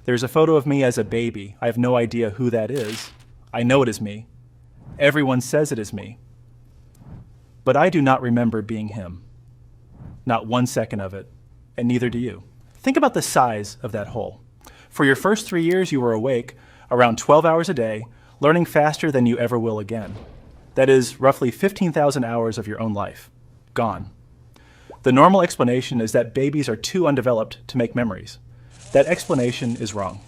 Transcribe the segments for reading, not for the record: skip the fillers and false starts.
There's a photo of me as a baby. I have no idea who that is. I know it is me. Everyone says it is me. But I do not remember being him. Not 1 second of it, and neither do you. Think about the size of that hole. For your first 3 years, you were awake, around 12 hours a day, learning faster than you ever will again. That is roughly 15,000 hours of your own life. Gone. The normal explanation is that babies are too undeveloped to make memories. That explanation is wrong.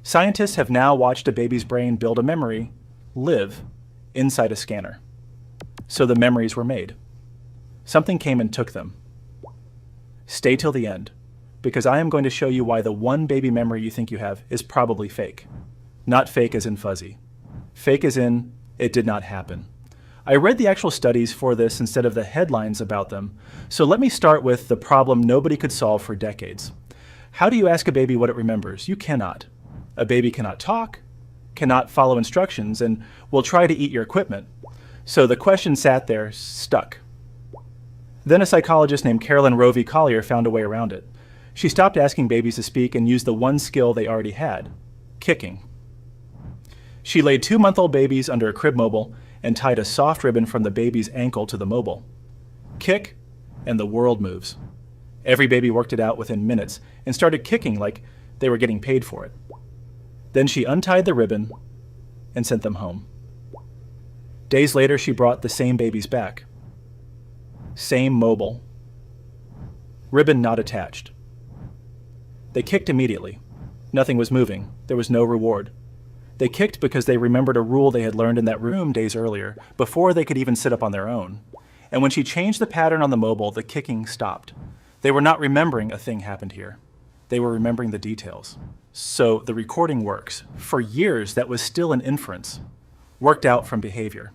Scientists have now watched a baby's brain build a memory, live, inside a scanner. So the memories were made. Something came and took them. Stay till the end, because I am going to show you why the one baby memory you think you have is probably fake. Not fake as in fuzzy. Fake as in it did not happen. I read the actual studies for this instead of the headlines about them, so let me start with the problem nobody could solve for decades. How do you ask a baby what it remembers? You cannot. A baby cannot talk, cannot follow instructions, and will try to eat your equipment. So the question sat there, stuck. Then a psychologist named Carolyn Rovey Collier found a way around it. She stopped asking babies to speak and used the one skill they already had, kicking. She laid 2-month-old babies under a crib mobile and tied a soft ribbon from the baby's ankle to the mobile. Kick, and the world moves. Every baby worked it out within minutes and started kicking like they were getting paid for it. Then she untied the ribbon and sent them home. Days later, she brought the same babies back. Same mobile. Ribbon not attached. They kicked immediately. Nothing was moving. There was no reward. They kicked because they remembered a rule they had learned in that room days earlier, before they could even sit up on their own. And when she changed the pattern on the mobile, the kicking stopped. They were not remembering a thing happened here. They were remembering the details. So the recording works. For years, that was still an inference, worked out from behavior.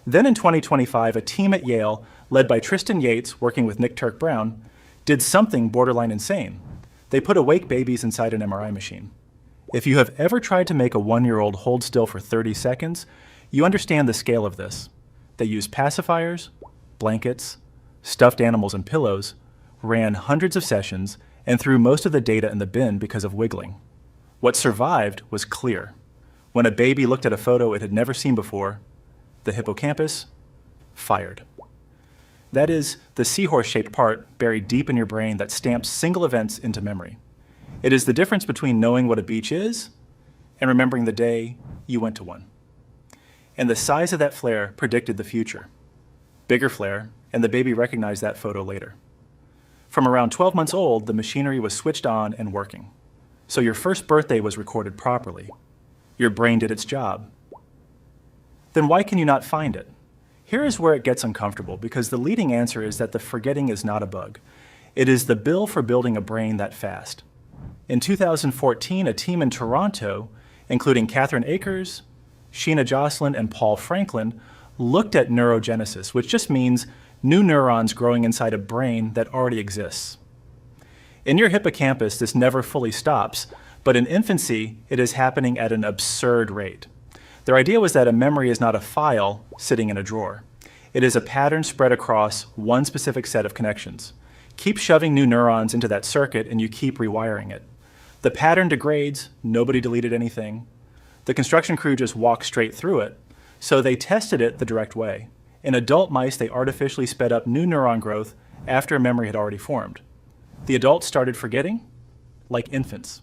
Then in 2025, a team at Yale, led by Tristan Yates, working with Nick Turk-Brown, did something borderline insane. They put awake babies inside an MRI machine. If you have ever tried to make a 1-year-old hold still for 30 seconds, you understand the scale of this. They used pacifiers, blankets, stuffed animals, and pillows, ran hundreds of sessions, and threw most of the data in the bin because of wiggling. What survived was clear. When a baby looked at a photo it had never seen before, the hippocampus fired. That is the seahorse-shaped part buried deep in your brain that stamps single events into memory. It is the difference between knowing what a beach is and remembering the day you went to one. And the size of that flare predicted the future. Bigger flare, and the baby recognized that photo later. From around 12 months old, the machinery was switched on and working. So your first birthday was recorded properly. Your brain did its job. Then why can you not find it? Here is where it gets uncomfortable, because the leading answer is that the forgetting is not a bug. It is the bill for building a brain that fast. In 2014, a team in Toronto, including Catherine Akers, Sheena Jocelyn, and Paul Franklin, looked at neurogenesis, which just means new neurons growing inside a brain that already exists. In your hippocampus, this never fully stops, but in infancy, it is happening at an absurd rate. Their idea was that a memory is not a file sitting in a drawer. It is a pattern spread across one specific set of connections. Keep shoving new neurons into that circuit and you keep rewiring it. The pattern degrades, nobody deleted anything. The construction crew just walked straight through it, so they tested it the direct way. In adult mice, they artificially sped up new neuron growth after a memory had already formed. The adults started forgetting, like infants.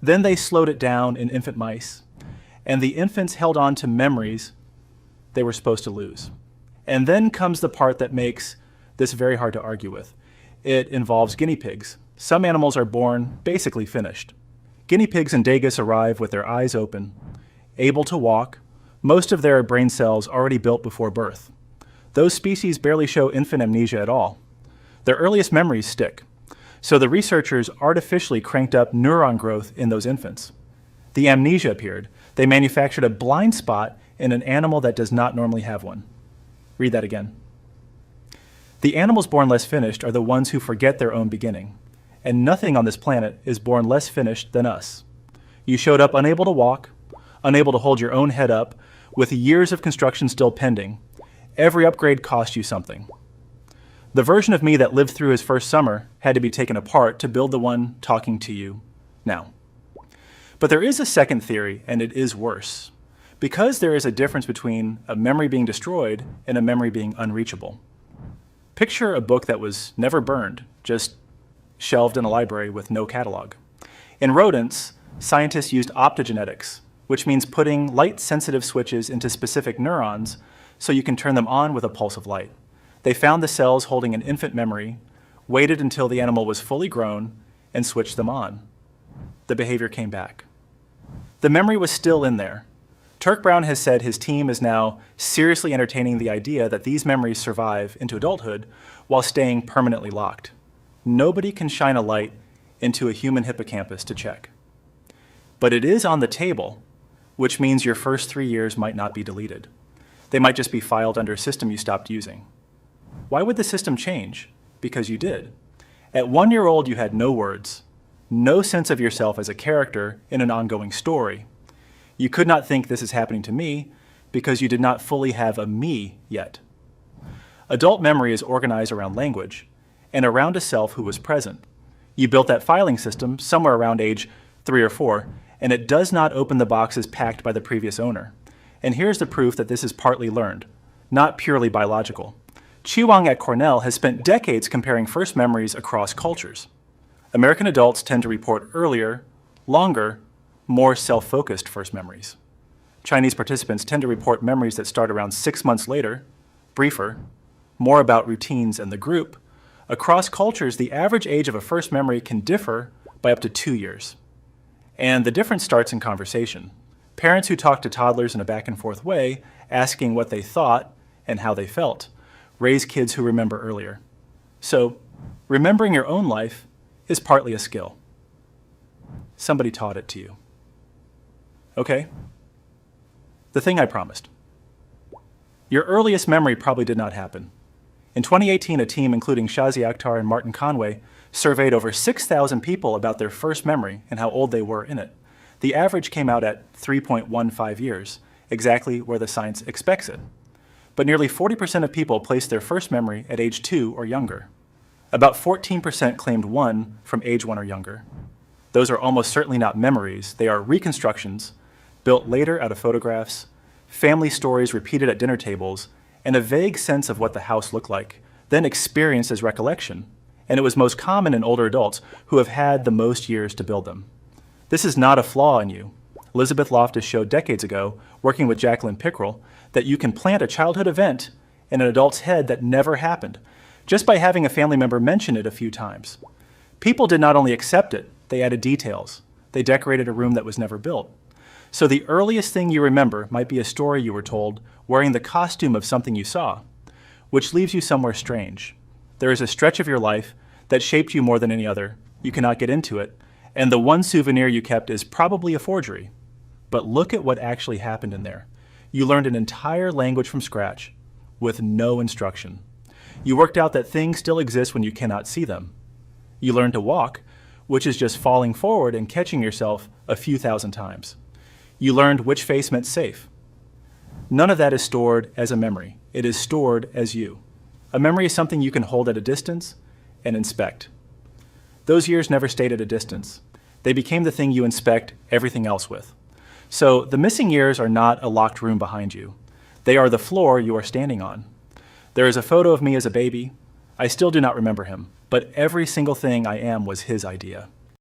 Then they slowed it down in infant mice, and the infants held on to memories they were supposed to lose. And then comes the part that makes this very hard to argue with. It involves guinea pigs. Some animals are born basically finished. Guinea pigs in Dagus arrive with their eyes open, able to walk, most of their brain cells already built before birth. Those species barely show infant amnesia at all. Their earliest memories stick. So the researchers artificially cranked up neuron growth in those infants. The amnesia appeared. They manufactured a blind spot in an animal that does not normally have one. Read that again. The animals born less finished are the ones who forget their own beginning. And nothing on this planet is born less finished than us. You showed up unable to walk, unable to hold your own head up, with years of construction still pending. Every upgrade cost you something. The version of me that lived through his first summer had to be taken apart to build the one talking to you now. But there is a second theory, and it is worse, because there is a difference between a memory being destroyed and a memory being unreachable. Picture a book that was never burned, just shelved in a library with no catalog. In rodents, scientists used optogenetics, which means putting light-sensitive switches into specific neurons so you can turn them on with a pulse of light. They found the cells holding an infant memory, waited until the animal was fully grown, and switched them on. The behavior came back. The memory was still in there. Turk Brown has said his team is now seriously entertaining the idea that these memories survive into adulthood while staying permanently locked. Nobody can shine a light into a human hippocampus to check. But it is on the table, which means your first 3 years might not be deleted. They might just be filed under a system you stopped using. Why would the system change? Because you did. At 1 year old, you had no words, no sense of yourself as a character in an ongoing story. You could not think this is happening to me because you did not fully have a me yet. Adult memory is organized around language and around a self who was present. You built that filing system somewhere around age 3 or 4, and it does not open the boxes packed by the previous owner. And here's the proof that this is partly learned, not purely biological. Chi Wang at Cornell has spent decades comparing first memories across cultures. American adults tend to report earlier, longer, more self-focused first memories. Chinese participants tend to report memories that start around 6 months later, briefer, more about routines and the group. Across cultures, the average age of a first memory can differ by up to 2 years. And the difference starts in conversation. Parents who talk to toddlers in a back-and-forth way, asking what they thought and how they felt, raise kids who remember earlier. So, remembering your own life is partly a skill. Somebody taught it to you. Okay? The thing I promised. Your earliest memory probably did not happen. In 2018, a team including Shazi Akhtar and Martin Conway surveyed over 6,000 people about their first memory and how old they were in it. The average came out at 3.15 years, exactly where the science expects it. But nearly 40% of people placed their first memory at age 2 or younger. About 14% claimed 1 from age 1 or younger. Those are almost certainly not memories. They are reconstructions built later out of photographs, family stories repeated at dinner tables, and a vague sense of what the house looked like, then experienced as recollection. And it was most common in older adults who have had the most years to build them. This is not a flaw in you. Elizabeth Loftus showed decades ago, working with Jacqueline Pickrell, that you can plant a childhood event in an adult's head that never happened, just by having a family member mention it a few times. People did not only accept it, they added details. They decorated a room that was never built. So the earliest thing you remember might be a story you were told wearing the costume of something you saw, which leaves you somewhere strange. There is a stretch of your life that shaped you more than any other. You cannot get into it, and the one souvenir you kept is probably a forgery. But look at what actually happened in there. You learned an entire language from scratch with no instruction. You worked out that things still exist when you cannot see them. You learned to walk, which is just falling forward and catching yourself a few thousand times. You learned which face meant safe. None of that is stored as a memory. It is stored as you. A memory is something you can hold at a distance and inspect. Those years never stayed at a distance. They became the thing you inspect everything else with. So the missing years are not a locked room behind you. They are the floor you are standing on. There is a photo of me as a baby. I still do not remember him, but every single thing I am was his idea.